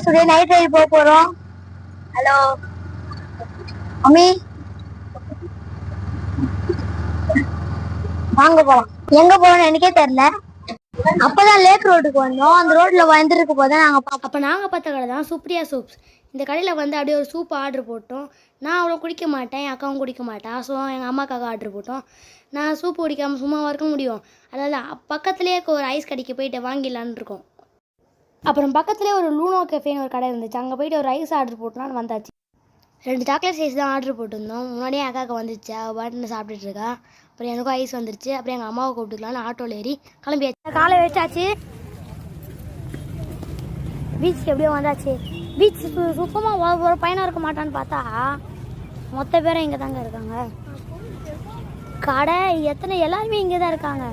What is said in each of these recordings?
Today night right போக போறோம். Hello mummy, வாங்க போலாம். எங்க போறோம்னு எனக்கே தெரியல. அப்பதான் லேக் ரோட்டுக்கு வந்தோம். அந்த ரோட்ல வந்துருக்கு போது நாங்கள் பார்த்த கடை தான் சுப்ரியா சூப்ஸ். இந்த கடையில் வந்து அப்படியே ஒரு சூப் ஆர்டர் போட்டோம். நான் அவ்வளோ குடிக்க மாட்டேன், என் அக்காவும் குடிக்க மாட்டா. ஸோ எங்கள் அம்மாக்காக ஆர்டர் போட்டோம். நான் சூப் குடிக்காமல் சும்மாவாக இருக்க முடியும். அதனால் பக்கத்துலேயே ஒரு ஐஸ் கடைக்கு போயிட்டு வாங்கிடலான்னு இருக்கோம். அப்புறம் பக்கத்துலேயே ஒரு லூனோ கெஃபேன்னு ஒரு கடை இருந்துச்சு. அங்கே போயிட்டு ஒரு ஐஸ் ஆர்டர் போட்டோம்னு வந்தாச்சு. 2 சாக்லேட் ஐஸ் தான் ஆர்டர் போட்டிருந்தோம். முன்னாடியே அக்காவுக்கு வந்துச்சு, அவள் பாட்டுன்னு சாப்பிட்டுட்டு இருக்கா. அப்புறம் எனக்கும் ஐஸ் வந்துருச்சு. அப்புறம் எங்கள் அம்மாவை கூப்பிட்டுக்கலான்னு ஆட்டோவில் ஏறி கிளம்பியாச்சு. காலை வச்சாச்சு. பீச்சுக்கு எப்படியோ வந்தாச்சு. பீச் சுத்தமாக ஒரு பையனாக இருக்க மாட்டான்னு பார்த்தா மொத்த பேரும் இங்கே தாங்க இருக்காங்க. கடை எத்தனை எல்லாருமே இங்கே தான் இருக்காங்க.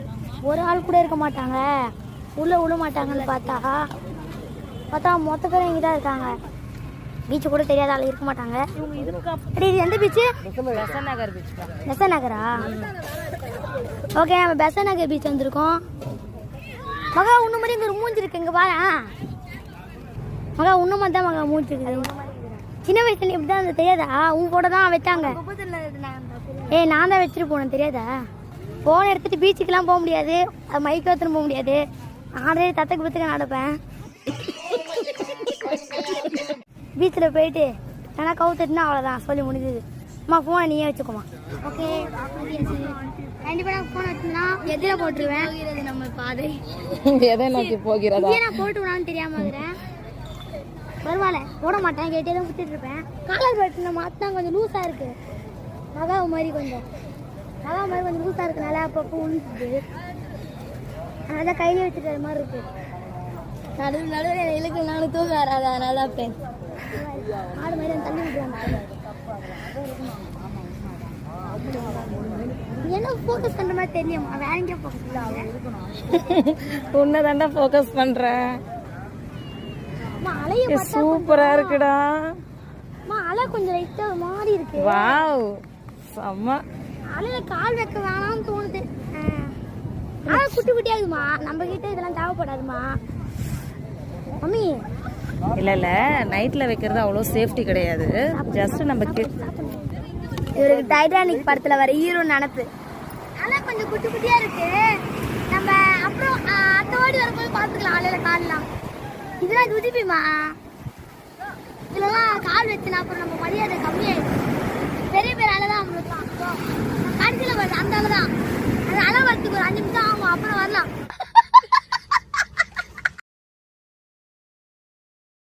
ஒரு ஆள் கூட இருக்க மாட்டாங்க, உள்ளே விட மாட்டாங்கன்னு பார்த்தா மொத்த பேரும் இங்கே தான் இருக்காங்க. பீச்சு கூட தெரியாத ஆள் இருக்க மாட்டாங்க. இது எந்த பீச்சு? பெசன் நகரா? ஓகே, நம்ம பெசன் நகர் பீச் வந்திருக்கோம். மகா உன்ன மாதிரி இங்கே ஒரு மூஞ்சி இருக்கு. இங்கே பாரு மகா, உன்ன மாதிரி தான் மகா மூஞ்சி இருக்குது. சின்ன வயசுல இப்படி தான் தெரியாதா? உன் கூட தான் வச்சாங்க. நான் தான் வச்சுட்டு போனேன், தெரியாதா? போன எடுத்துட்டு பீச்சுக்கெல்லாம் போக முடியாது, அது மைக்கு எடுத்துன்னு போக முடியாது. ஆடே தத்துக்கு பத்துக்கு நடப்பேன். பீச்சில் போயிட்டு ஏன்னா கவுத்துட்டுனா அவ்வளோதான், சொல்லி முடிஞ்சுது. அம்மா ஃபோனை நீயே வச்சுக்கோமா. ஓகே, கண்டிப்பாக நான் ஃபோன் வச்சுன்னா எதில் போட்டுருவேன். நம்ம பாதை எதை நோக்கி போகிறதா? நான் போட்டு விடான்னு தெரியாம இருக்கிறேன். பரவாயில்ல, போட மாட்டேன், கேட்டே தான் குத்திட்டு இருப்பேன். காலர் பட்டு மாற்றினா கொஞ்சம் லூஸாக இருக்கு. நகாவு மாதிரி கொஞ்சம் லூஸாக இருக்குனால அப்பப்போ உழுந்துது. அதனால கையிலே வச்சுக்கிற மாதிரி இருக்கு. நடுவில் இழுக்கு நானும் தூங்க வராது, அதனால தான் பேன் ஆடு மாதிரி தண்ணி விட்டுருவாங்க. என்ன ஃபோக்கஸ் பண்ணுற மாதிரி தெரியுமா? வேற எங்கேயோ ஃபோக்கஸ் உன்னை தாண்டா ஃபோக்கஸ் பண்ணுறேன். சூப்பரா இருக்குடா. அலை கொஞ்சம் லைட்டா மாறி இருக்கு. வாவ், செம்ம. அலையில கால் வைக்க வேணாம்னு தோணுது. அலை குட்டி குட்டியாகுமா, நம்ம கிட்ட இதெல்லாம் தேவைப்படாதுமா மம்மி. இல்ல நைட்ல வைக்கிறது அவ்வளோ சேஃப்டி கிடையாது. ஜஸ்ட் நம்ம இவருக்கு டைட்டானிக் படத்துல வர ஹீரோ நினப்பு. அலை கொஞ்சம் குட்டி குட்டியா இருக்கு. நம்ம அப்புறம் தோடி வரும்போது பார்த்துக்கலாம். அலையில கால்லாம் இதெல்லாம் குதிப்பிமா, இதெல்லாம் கால் வச்சுனா அப்புறம் நம்ம மரியாதை கம்மியாயிடும். பெரிய பெரிய அலை தான் நம்மளுக்கு கடைசியில் வருது. அந்த அலை தான், அந்த அலை வரத்துக்கு ஒரு 5 நிமிஷம் ஆகும், அப்புறம் வரலாம்.